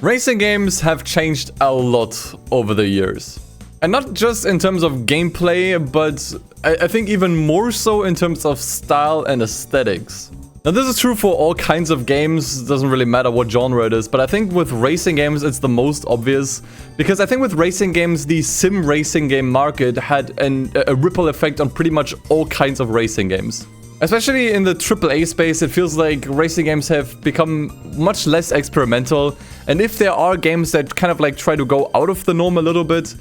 Racing games have changed a lot over the years. And not just in terms of gameplay, but I think even more so in terms of style and aesthetics. Now this is true for all kinds of games, doesn't really matter what genre it is, but I think with racing games it's the most obvious, because I think with racing games the sim racing game market had a ripple effect on pretty much all kinds of racing games. Especially in the AAA space, it feels like racing games have become much less experimental, and if there are games that kind of like try to go out of the norm a little bit,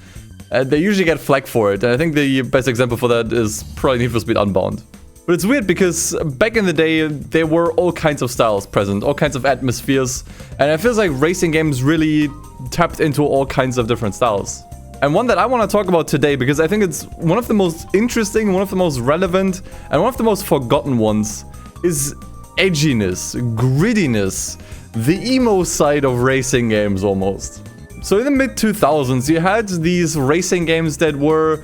they usually get flagged for it, and I think the best example for that is probably Need for Speed Unbound. But it's weird because back in the day, there were all kinds of styles present, all kinds of atmospheres, and it feels like racing games really tapped into all kinds of different styles. And one that I want to talk about today, because I think it's one of the most interesting, one of the most relevant, and one of the most forgotten ones, is edginess, grittiness, the emo side of racing games almost. So in the mid-2000s, you had these racing games that were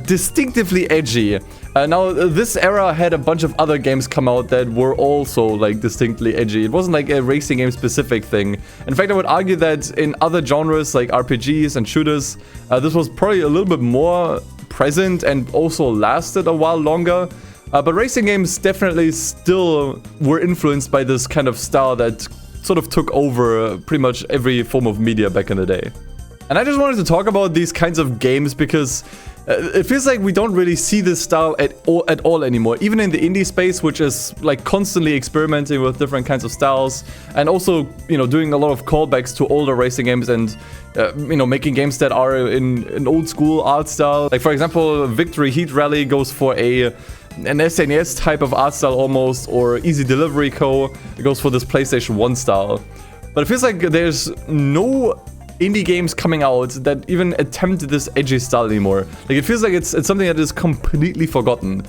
distinctively edgy. Now, this era had a bunch of other games come out that were also, like, distinctly edgy. It wasn't, like, a racing game-specific thing. In fact, I would argue that in other genres, like RPGs and shooters, this was probably a little bit more present and also lasted a while longer. But racing games definitely still were influenced by this kind of style that sort of took over pretty much every form of media back in the day. And I just wanted to talk about these kinds of games because it feels like we don't really see this style at all anymore. Even in the indie space, which is like constantly experimenting with different kinds of styles, and also, you know, doing a lot of callbacks to older racing games and, you know, making games that are in an old school art style. Like, for example, Victory Heat Rally goes for an SNES type of art style almost, or Easy Delivery Co. goes for this PlayStation 1 style. But it feels like there's no indie games coming out that even attempt this edgy style anymore. Like, it feels like it's something that is completely forgotten,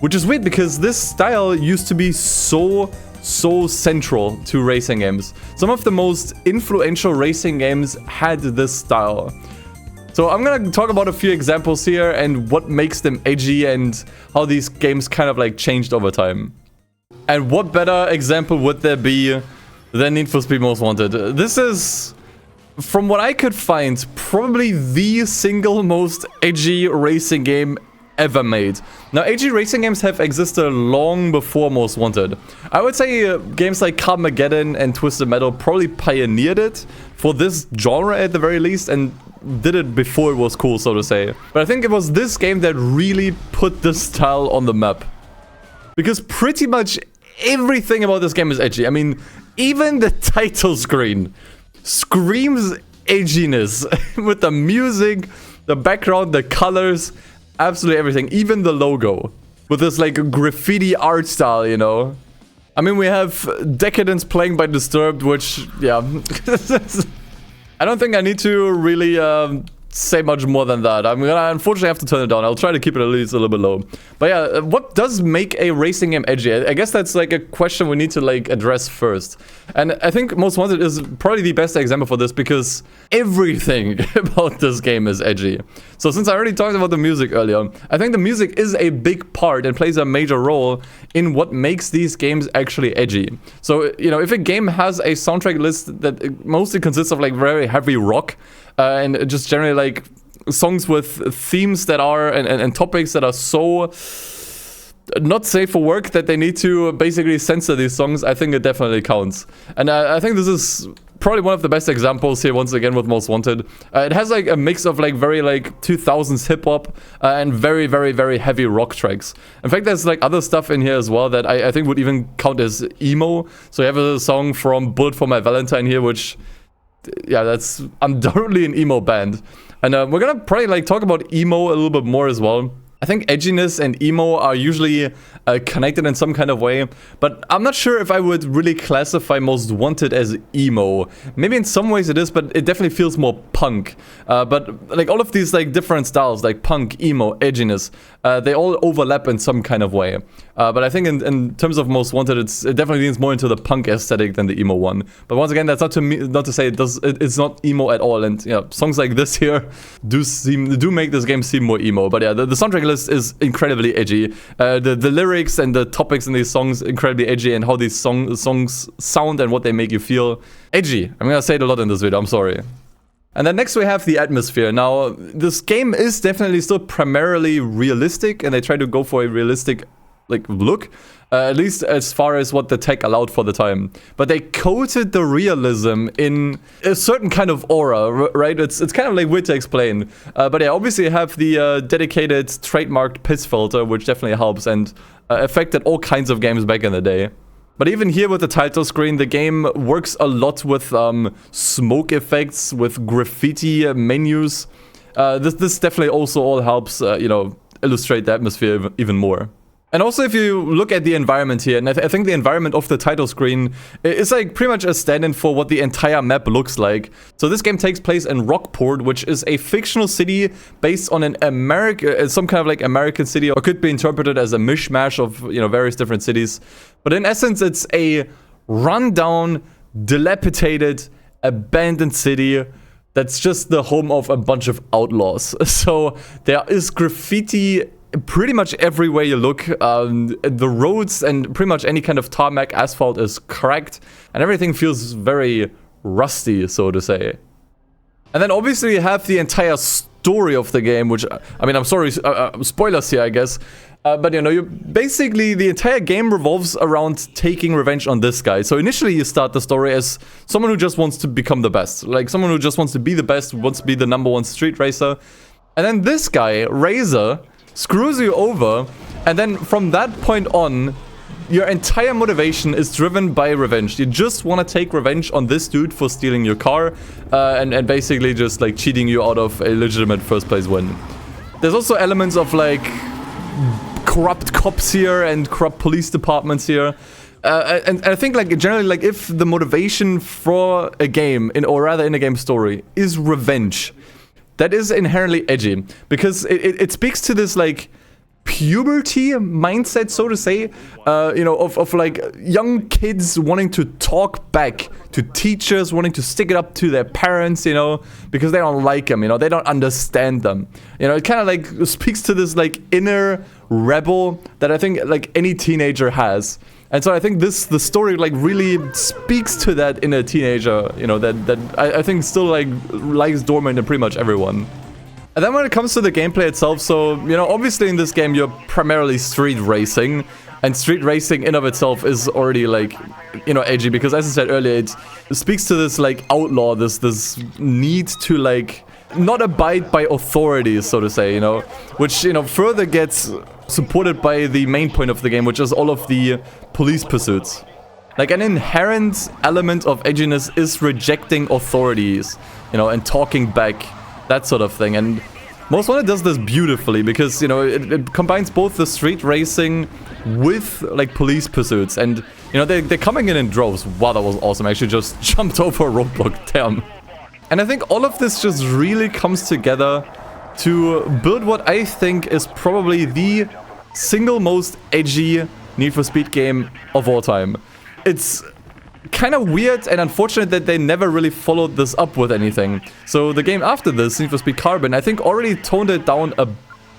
which is weird because this style used to be so central to racing games. Some of the most influential racing games had this style. So I'm gonna talk about a few examples here and what makes them edgy and how these games kind of like changed over time. And what better example would there be than Need for Speed Most Wanted? This is, from what I could find, probably the single most edgy racing game ever made. Now, edgy racing games have existed long before Most Wanted. I would say games like Carmageddon and Twisted Metal probably pioneered it for this genre at the very least, and did it before it was cool, so to say. But I think it was this game that really put this style on the map, because pretty much everything about this game is edgy. I mean, even the title screen screams edginess with the music, the background, the colors, absolutely everything. Even the logo with this like graffiti art style, you know. I mean, we have Decadence playing by Disturbed, which, yeah. I don't think I need to really say much more than that. I'm gonna unfortunately have to turn it down. I'll try to keep it at least a little bit low. But yeah, what does make a racing game edgy? I guess that's like a question we need to like address first. And I think Most Wanted is probably the best example for this because everything about this game is edgy. So since I already talked about the music earlier, I think the music is a big part and plays a major role in what makes these games actually edgy. So, you know, if a game has a soundtrack list that mostly consists of like very heavy rock, and just generally like songs with themes that are and topics that are so not safe for work that they need to basically censor these songs, I think it definitely counts. And I think this is probably one of the best examples here once again with Most Wanted. It has like a mix of like very like 2000s hip-hop and very heavy rock tracks. In fact, there's like other stuff in here as well that I think would even count as emo. So you have a song from Bullet for My Valentine here, which, yeah, that's undoubtedly an emo band. And we're gonna probably like talk about emo a little bit more as well. I think edginess and emo are usually connected in some kind of way, but I'm not sure if I would really classify Most Wanted as emo. Maybe in some ways it is, but it definitely feels more punk. But like all of these like different styles, like punk, emo, edginess, they all overlap in some kind of way. But I think in terms of Most Wanted, it definitely leans more into the punk aesthetic than the emo one. But once again, that's not to say it's not emo at all. And you know, songs like this here do make this game seem more emo. But yeah, the soundtrack playlist is incredibly edgy. The lyrics and the topics in these songs incredibly edgy, and how these songs sound and what they make you feel. Edgy. I'm gonna say it a lot in this video, I'm sorry. And then next we have the atmosphere. Now, this game is definitely still primarily realistic, and they try to go for a realistic look, at least as far as what the tech allowed for the time. But they coated the realism in a certain kind of aura, right? It's kind of like weird to explain. But yeah, obviously you have the dedicated trademarked piss filter, which definitely helps and affected all kinds of games back in the day. But even here with the title screen, the game works a lot with smoke effects, with graffiti menus. This definitely also all helps, illustrate the atmosphere even more. And also, if you look at the environment here, and I think the environment of the title screen is like pretty much a stand-in for what the entire map looks like. So this game takes place in Rockport, which is a fictional city based on some kind of like American city, or could be interpreted as a mishmash of various different cities. But in essence, it's a rundown, dilapidated, abandoned city that's just the home of a bunch of outlaws. So there is graffiti pretty much everywhere you look. The roads and pretty much any kind of tarmac asphalt is cracked, and everything feels very rusty, so to say. And then obviously you have the entire story of the game, which, I mean, I'm sorry, spoilers here, I guess. But basically the entire game revolves around taking revenge on this guy. So initially you start the story as someone who just wants to become the best. Like someone who just wants to be the best, wants to be the #1 street racer. And then this guy, Razor, screws you over, and then from that point on, your entire motivation is driven by revenge. You just want to take revenge on this dude for stealing your car, and basically just like cheating you out of a legitimate first place win. There's also elements of like corrupt cops here and corrupt police departments here. And I think like generally, like if the motivation for a game, or rather in a game story, is revenge, that is inherently edgy, because it speaks to this like puberty mindset, so to say, of like young kids wanting to talk back to teachers, wanting to stick it up to their parents, because they don't like them, they don't understand them. It kind of like speaks to this like inner rebel that I think like any teenager has. And so I think the story like really speaks to that inner teenager, that I think still like lies dormant in pretty much everyone. And then when it comes to the gameplay itself, so, obviously in this game you're primarily street racing, and street racing in of itself is already like, edgy, because as I said earlier, it speaks to this like outlaw, this need to like not abide by authorities, so to say, which, further gets supported by the main point of the game, which is all of the police pursuits. Like an inherent element of edginess is rejecting authorities, and talking back, that sort of thing. And Most Wanted does this beautifully because, it combines both the street racing with like police pursuits, and they're coming in droves. Wow, that was awesome. I actually just jumped over a roadblock, damn. And I think all of this just really comes together to build what I think is probably the single most edgy Need for Speed game of all time. It's kind of weird and unfortunate that they never really followed this up with anything. So the game after this, Need for Speed Carbon, I think already toned it down a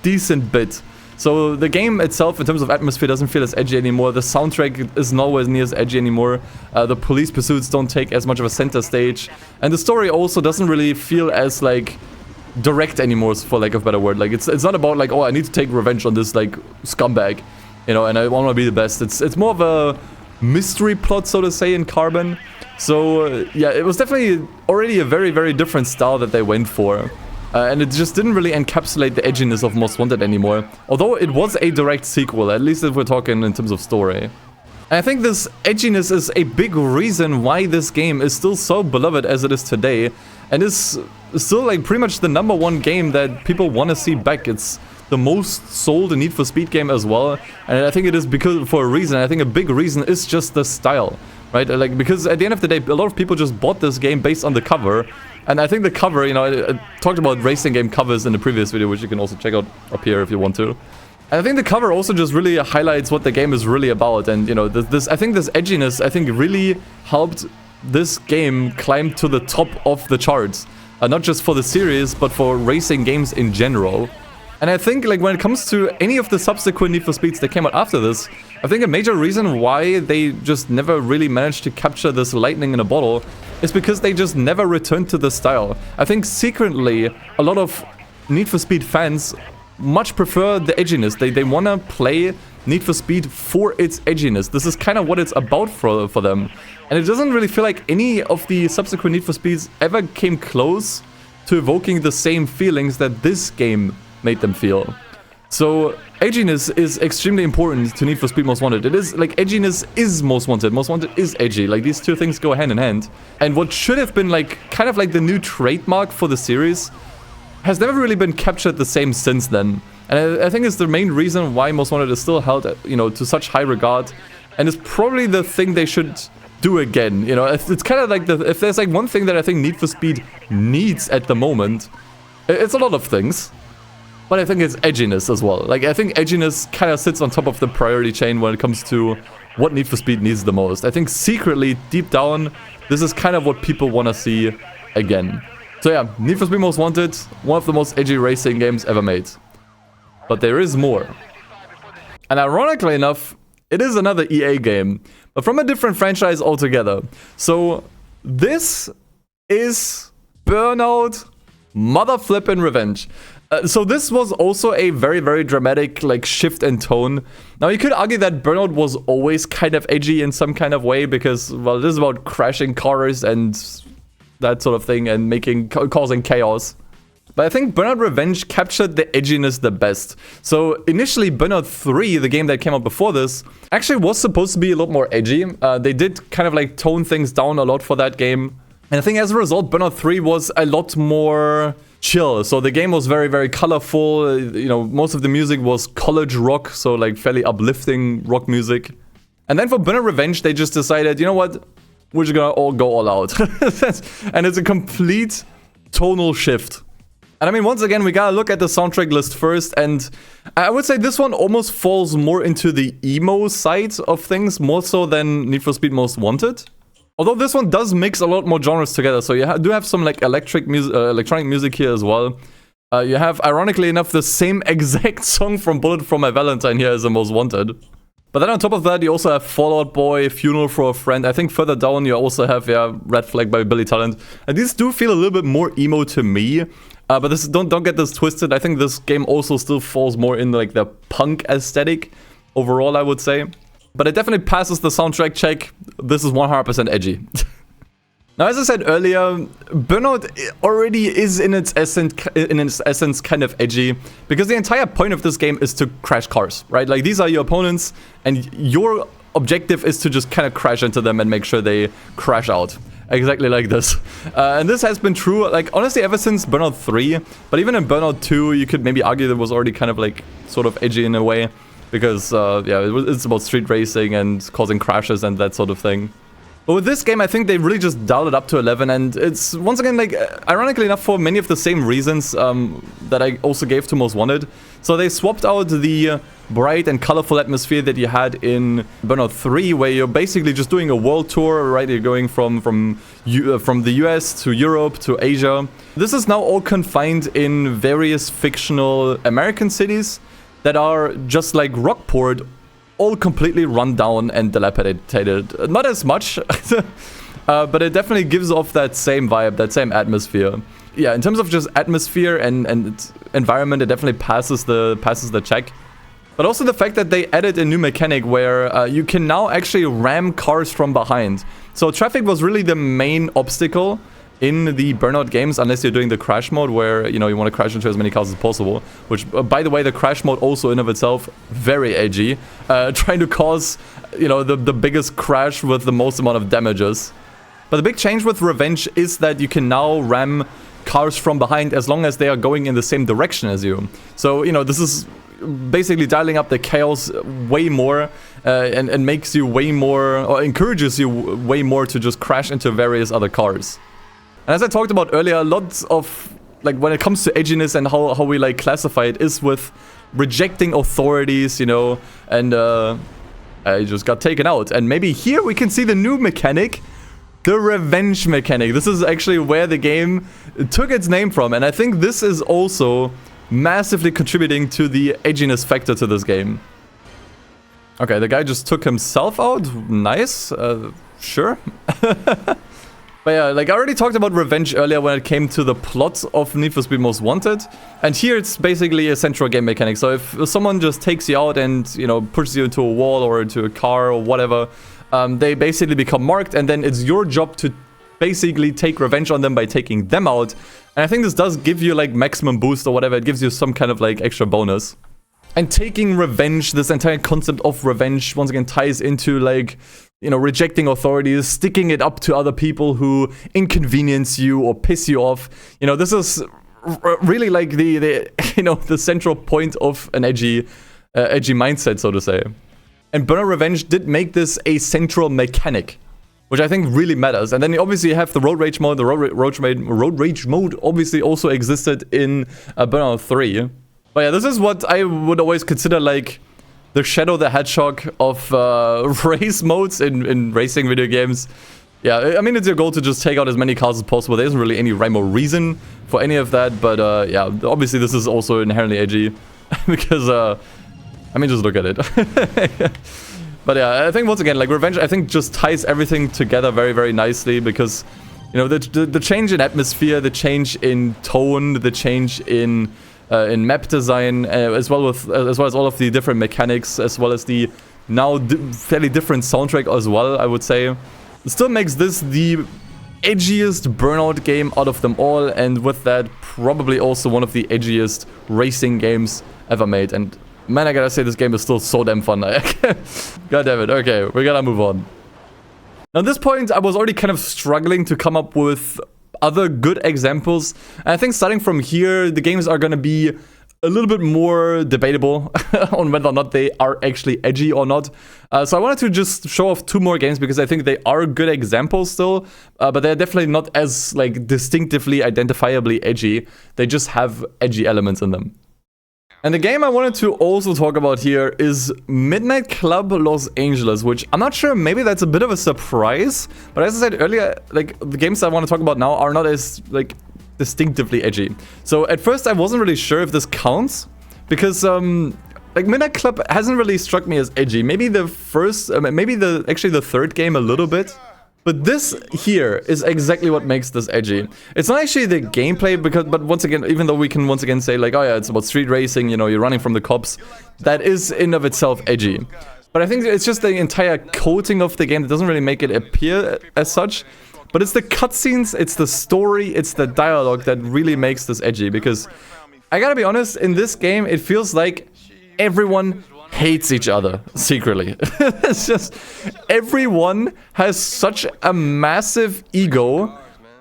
decent bit. So the game itself, in terms of atmosphere, doesn't feel as edgy anymore. The soundtrack is nowhere near as edgy anymore. The police pursuits don't take as much of a center stage. And the story also doesn't really feel as, like, direct anymore, for lack of a better word. Like, it's not about, like, oh, I need to take revenge on this, like, scumbag, and I want to be the best. It's more of a mystery plot, so to say, in Carbon. So, yeah, it was definitely already a very, very different style that they went for. And it just didn't really encapsulate the edginess of Most Wanted anymore. Although it was a direct sequel, at least if we're talking in terms of story. And I think this edginess is a big reason why this game is still so beloved as it is today. And is still like pretty much the #1 game that people want to see back. It's the most sold Need for Speed game as well. And I think it is because for a reason. I think a big reason is just the style. Right? Like, because at the end of the day, a lot of people just bought this game based on the cover. And I think the cover, I talked about racing game covers in the previous video, which you can also check out up here if you want to. And I think the cover also just really highlights what the game is really about. And, I think this edginess, really helped this game climb to the top of the charts. Not just for the series, but for racing games in general. And I think, like, when it comes to any of the subsequent Need for Speeds that came out after this, I think a major reason why they just never really managed to capture this lightning in a bottle is because they just never returned to the style. I think secretly, a lot of Need for Speed fans much prefer the edginess. They want to play Need for Speed for its edginess. This is kind of what it's about for them. And it doesn't really feel like any of the subsequent Need for Speeds ever came close to evoking the same feelings that this game made them feel. So edginess is extremely important to Need for Speed Most Wanted. It is like edginess is Most Wanted. Most Wanted is edgy. Like these two things go hand in hand. And what should have been like kind of like the new trademark for the series has never really been captured the same since then. And I think it's the main reason why Most Wanted is still held, you know, to such high regard. And it's probably the thing they should do again. You know, it's kind of like if there's like one thing that I think Need for Speed needs at the moment, it's a lot of things. But I think it's edginess as well. Like, I think edginess kind of sits on top of the priority chain when it comes to what Need for Speed needs the most. I think secretly, deep down, this is kind of what people want to see again. So yeah, Need for Speed Most Wanted, one of the most edgy racing games ever made. But there is more. And ironically enough, it is another EA game, but from a different franchise altogether. So this is Burnout Revenge. So this was also a very, very dramatic like shift in tone. Now you could argue that Burnout was always kind of edgy in some kind of way because, well, it is about crashing cars and that sort of thing and causing chaos. But I think Burnout Revenge captured the edginess the best. So initially Burnout 3, the game that came out before this, actually was supposed to be a lot more edgy. They did kind of like tone things down a lot for that game. And I think as a result, Burnout 3 was a lot more chill. So the game was very, very colorful. You know, most of the music was college rock, so like fairly uplifting rock music. And then for Burnout Revenge, they just decided, you know what? We're just gonna all go all out. And it's a complete tonal shift. And I mean, once again, we gotta look at the soundtrack list first, and I would say this one almost falls more into the emo side of things, more so than Need for Speed Most Wanted. Although this one does mix a lot more genres together, so you do have some like electronic music here as well. You have, ironically enough, the same exact song from Bullet for My Valentine here as the Most Wanted. But then on top of that, you also have Fall Out Boy, Funeral for a Friend. I think further down you also have Red Flag by Billy Talent. And these do feel a little bit more emo to me. But this don't get this twisted. I think this game also still falls more in like the punk aesthetic overall, I would say. But it definitely passes the soundtrack check. This is 100% edgy. Now, as I said earlier, Burnout already is in its essence kind of edgy, because the entire point of this game is to crash cars, right? Like, these are your opponents, and your objective is to just kind of crash into them and make sure they crash out. Exactly like this. And this has been true, like, honestly, ever since Burnout 3. But even in Burnout 2, you could maybe argue that it was already kind of, like, sort of edgy in a way. Because, yeah, it's about street racing and causing crashes and that sort of thing. But with this game, I think they really just dialed it up to 11. And it's, once again, like, ironically enough, for many of the same reasons that I also gave to Most Wanted. So they swapped out the bright and colorful atmosphere that you had in Burnout 3, where you're basically just doing a world tour, right? You're going from the US to Europe to Asia. This is now all confined in various fictional American cities that are just like Rockport, all completely run down and dilapidated. Not as much, but it definitely gives off that same vibe, that same atmosphere. Yeah, in terms of just atmosphere and environment, it definitely passes the check. But also the fact that they added a new mechanic where you can now actually ram cars from behind. So traffic was really the main obstacle in the Burnout games, unless you're doing the crash mode where, you know, you want to crash into as many cars as possible. Which, by the way, the crash mode also in of itself, very edgy. Trying to cause, you know, the biggest crash with the most amount of damages. But the big change with Revenge is that you can now ram cars from behind as long as they are going in the same direction as you. So, you know, this is basically dialing up the chaos way more and makes you way more, or encourages you way more to just crash into various other cars. And as I talked about earlier, lots of, like, when it comes to edginess and how we, like, classify it is with rejecting authorities, you know, and I just got taken out. And maybe here we can see the new mechanic, the revenge mechanic. This is actually where the game took its name from, and I think this is also massively contributing to the edginess factor to this game. Okay, the guy just took himself out. Nice. Sure. But yeah, like I already talked about revenge earlier when it came to the plot of Need for Speed Most Wanted. And here it's basically a central game mechanic. So if someone just takes you out and, you know, pushes you into a wall or into a car or whatever, they basically become marked, and then it's your job to basically take revenge on them by taking them out. And I think this does give you like maximum boost or whatever. It gives you some kind of like extra bonus. And taking revenge, this entire concept of revenge, once again ties into like, you know, rejecting authorities, sticking it up to other people who inconvenience you or piss you off. You know, this is really like the you know, the central point of an edgy mindset, so to say. And Burnout Revenge did make this a central mechanic, which I think really matters. And then you obviously have the road rage mode. The road rage mode obviously also existed in Burnout 3. But yeah, this is what I would always consider like the Shadow the Hedgehog of race modes in racing video games. Yeah, I mean, it's your goal to just take out as many cars as possible. There isn't really any rhyme or reason for any of that. But yeah, obviously this is also inherently edgy because, I mean, just look at it. But yeah, I think once again, like Revenge, I think just ties everything together very, very nicely because, you know, the change in atmosphere, the change in tone, the change in map design, as well as all of the different mechanics, as well as the now fairly different soundtrack as well, I would say. It still makes this the edgiest Burnout game out of them all, and with that, probably also one of the edgiest racing games ever made. And man, I gotta say, this game is still so damn fun. God damn it. Okay, we gotta move on. Now, at this point, I was already kind of struggling to come up with other good examples. And I think starting from here, the games are gonna be a little bit more debatable on whether or not they are actually edgy or not. So I wanted to just show off 2 more games because I think they are good examples still, but they're definitely not as like distinctively identifiably edgy. They just have edgy elements in them. And the game I wanted to also talk about here is Midnight Club Los Angeles, which I'm not sure, maybe that's a bit of a surprise. But as I said earlier, like the games I want to talk about now are not as like distinctively edgy. So at first I wasn't really sure if this counts because like Midnight Club hasn't really struck me as edgy. Maybe the first, actually the third game a little bit. But this here is exactly what makes this edgy. It's not actually the gameplay, but once again, even though we can once again say like, oh yeah, it's about street racing, you know, you're running from the cops, that is in of itself edgy. But I think it's just the entire coating of the game that doesn't really make it appear as such. But it's the cutscenes, it's the story, it's the dialogue that really makes this edgy. Because I gotta be honest, in this game, it feels like everyone hates each other secretly. It's just everyone has such a massive ego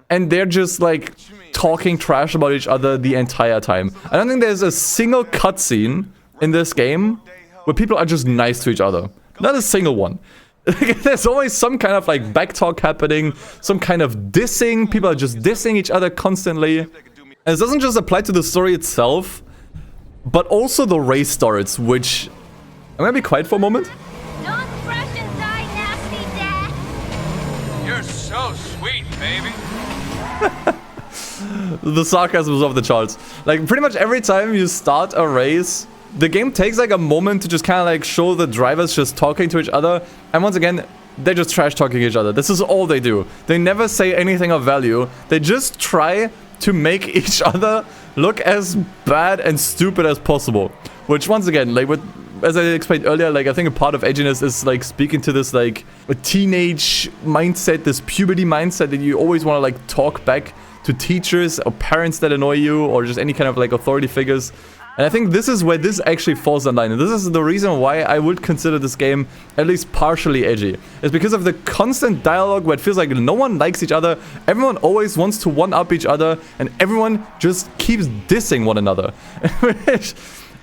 and they're just like talking trash about each other the entire time. I don't think there's a single cutscene in this game where people are just nice to each other. Not a single one. There's always some kind of like backtalk happening, some kind of dissing. People are just dissing each other constantly. And it doesn't just apply to the story itself, but also the race starts, which I'm gonna be quiet for a moment. Don't crush inside, nasty dad. You're so sweet, baby. The sarcasm was off the charts. Like pretty much every time you start a race, the game takes like a moment to just kind of like show the drivers just talking to each other. And once again, they're just trash talking each other. This is all they do. They never say anything of value. They just try to make each other look as bad and stupid as possible. Which once again, like as I explained earlier, like I think a part of edginess is like speaking to this like a teenage mindset, this puberty mindset that you always want to like talk back to teachers or parents that annoy you or just any kind of like authority figures. And I think this is where this actually falls in line. And this is the reason why I would consider this game at least partially edgy. It's because of the constant dialogue where it feels like no one likes each other. Everyone always wants to one-up each other. And everyone just keeps dissing one another. Which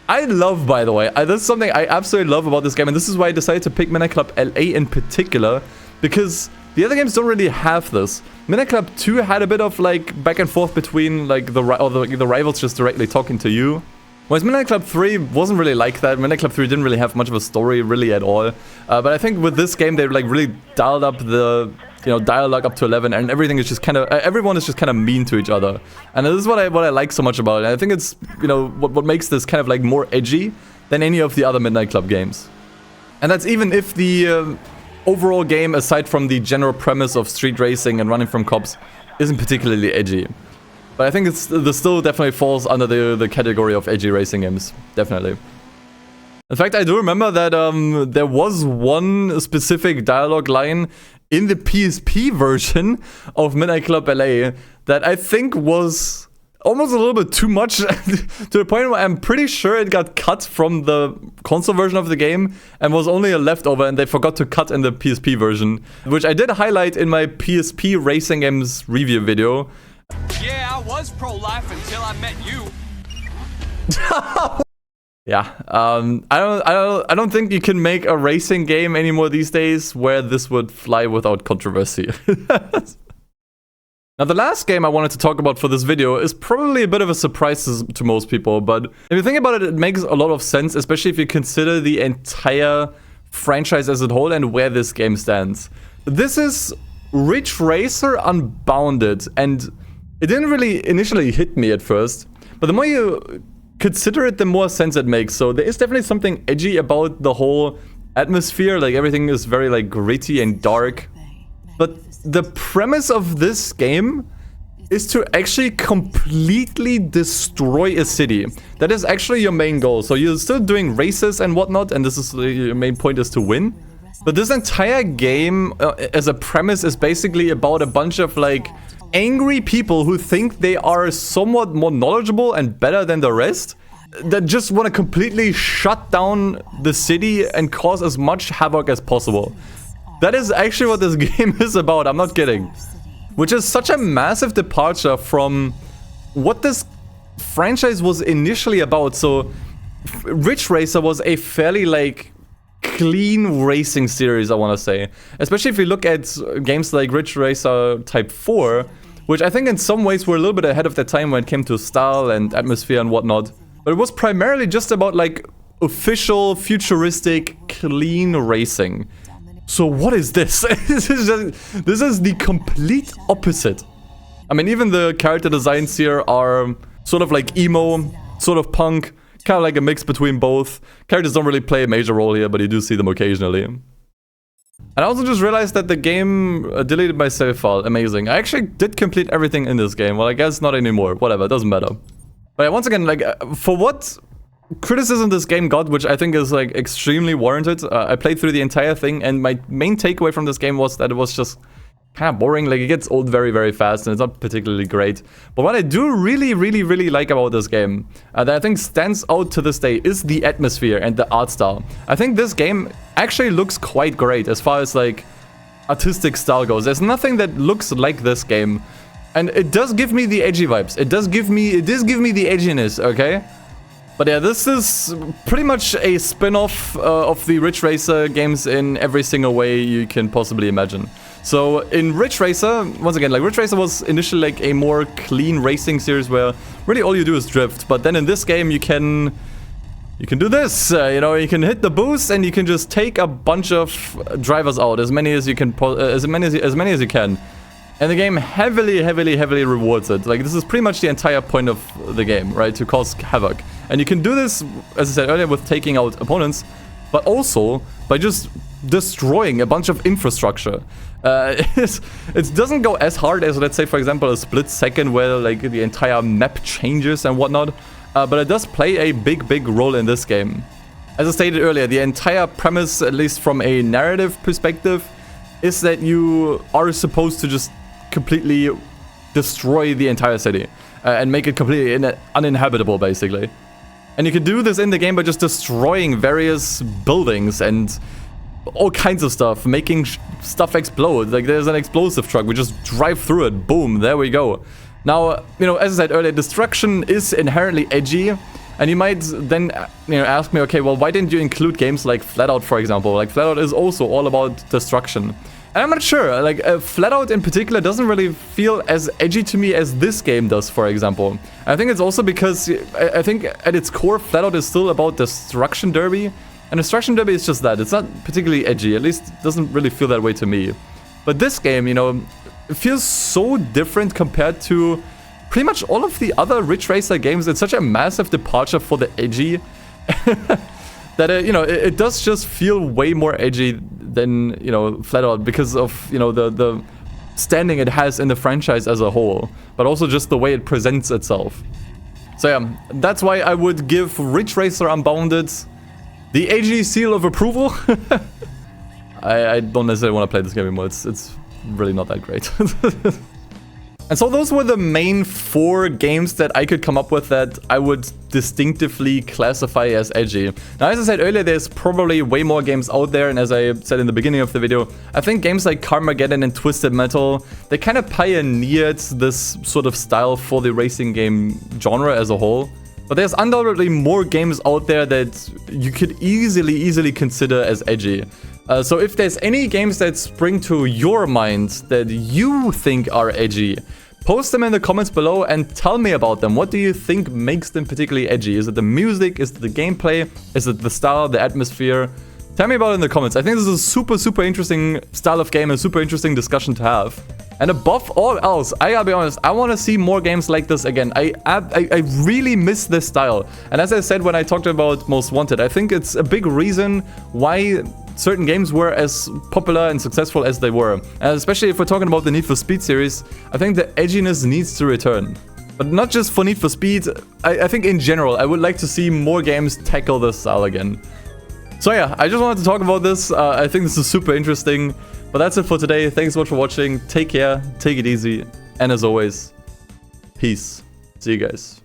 I love, by the way. This is something I absolutely love about this game. And this is why I decided to pick Midnight Club LA in particular. Because the other games don't really have this. Midnight Club 2 had a bit of like back and forth between like the rivals just directly talking to you. Whereas Midnight Club 3 wasn't really like that. Midnight Club 3 didn't really have much of a story really at all. But I think with this game, they like really dialed up the you know, dialogue up to 11, and everything is just kind of, everyone is just kind of mean to each other. And this is what I like so much about it. And I think it's, you know, what makes this kind of like more edgy than any of the other Midnight Club games. And that's even if the overall game, aside from the general premise of street racing and running from cops, isn't particularly edgy. But I think this still definitely falls under the category of edgy racing games, definitely. In fact, I do remember that there was one specific dialogue line in the PSP version of Midnight Club LA that I think was almost a little bit too much to the point where I'm pretty sure it got cut from the console version of the game and was only a leftover, and they forgot to cut in the PSP version, which I did highlight in my PSP racing games review video. Yeah, I was pro-life until I met you. Yeah, I don't think you can make a racing game anymore these days where this would fly without controversy. Now, the last game I wanted to talk about for this video is probably a bit of a surprise to most people, but if you think about it, it makes a lot of sense, especially if you consider the entire franchise as a whole and where this game stands. This is Ridge Racer Unbounded, and it didn't really initially hit me at first, but the more you consider it, the more sense it makes. So there is definitely something edgy about the whole atmosphere, like everything is very like gritty and dark. But the premise of this game is to actually completely destroy a city. That is actually your main goal. So you're still doing races and whatnot, and this is your main point is to win. But this entire game as a premise is basically about a bunch of like angry people who think they are somewhat more knowledgeable and better than the rest, that just want to completely shut down the city and cause as much havoc as possible. That is actually what this game is about, I'm not kidding. Which is such a massive departure from what this franchise was initially about. So Ridge Racer was a fairly like clean racing series, I want to say. Especially if you look at games like Ridge Racer Type 4, which I think in some ways were a little bit ahead of their time when it came to style and atmosphere and whatnot. But it was primarily just about like official, futuristic, clean racing. So what is this? This is the complete opposite. I mean, even the character designs here are sort of like emo, sort of punk, kind of like a mix between both. Characters don't really play a major role here, but you do see them occasionally. And I also just realized that the game deleted my save file. Amazing. I actually did complete everything in this game. Well, I guess not anymore. Whatever, it doesn't matter. But yeah, once again, like, for what criticism this game got, which I think is like extremely warranted, I played through the entire thing, and my main takeaway from this game was that it was just kind of boring. Like, it gets old very, very fast, and it's not particularly great. But what I do really, really, really like about this game, that I think stands out to this day, is the atmosphere and the art style. I think this game actually looks quite great as far as like artistic style goes. There's nothing that looks like this game, and it does give me the edgy vibes. It does give me the edginess, okay? But yeah, this is pretty much a spin-off of the Ridge Racer games in every single way you can possibly imagine. So in Ridge Racer, once again, like Ridge Racer was initially like a more clean racing series where really all you do is drift. But then in this game you can do this, you know, you can hit the boost and you can just take a bunch of drivers out, as many as you can, as many as you can. And the game heavily rewards it. Like, this is pretty much the entire point of the game, right? To cause havoc. And you can do this, as I said earlier, with taking out opponents, but also by just destroying a bunch of infrastructure. It doesn't go as hard as, let's say, for example, a split second where like the entire map changes and whatnot. But it does play a big role in this game. As I stated earlier, the entire premise, at least from a narrative perspective, is that you are supposed to just completely destroy the entire city and make it completely uninhabitable, basically. And you can do this in the game by just destroying various buildings and all kinds of stuff, making stuff explode. Like, there's an explosive truck, we just drive through it, boom, there we go. Now, you know, as I said earlier, destruction is inherently edgy, and you might then, you know, ask me, okay, well, why didn't you include games like Flatout, for example? Like, Flatout is also all about destruction. And I'm not sure, like, Flatout in particular doesn't really feel as edgy to me as this game does, for example. I think it's also because, I think at its core, Flatout is still about Destruction Derby. And Destruction Derby is just that, it's not particularly edgy, at least it doesn't really feel that way to me. But this game, you know, it feels so different compared to pretty much all of the other Ridge Racer games. It's such a massive departure for the edgy that, you know, it does just feel way more edgy than, you know, flat out because of, you know, the standing it has in the franchise as a whole, but also just the way it presents itself. So yeah, that's why I would give Ridge Racer Unbounded the edgy seal of approval. I don't necessarily want to play this game anymore. It's really not that great. And so those were the main 4 games that I could come up with that I would distinctively classify as edgy. Now, as I said earlier, there's probably way more games out there, and as I said in the beginning of the video, I think games like Carmageddon and Twisted Metal, they kind of pioneered this sort of style for the racing game genre as a whole. But there's undoubtedly more games out there that you could easily consider as edgy. So if there's any games that spring to your mind that you think are edgy, post them in the comments below and tell me about them. What do you think makes them particularly edgy? Is it the music? Is it the gameplay? Is it the style, the atmosphere? Tell me about it in the comments. I think this is a super interesting style of game, a super interesting discussion to have. And above all else, I gotta be honest, I want to see more games like this again. I really miss this style. And as I said when I talked about Most Wanted, I think it's a big reason why certain games were as popular and successful as they were. And especially if we're talking about the Need for Speed series, I think the edginess needs to return. But not just for Need for Speed, I think in general, I would like to see more games tackle this style again. So yeah, I just wanted to talk about this. I think this is super interesting. But that's it for today. Thanks so much for watching. Take care, take it easy, and as always, peace. See you guys.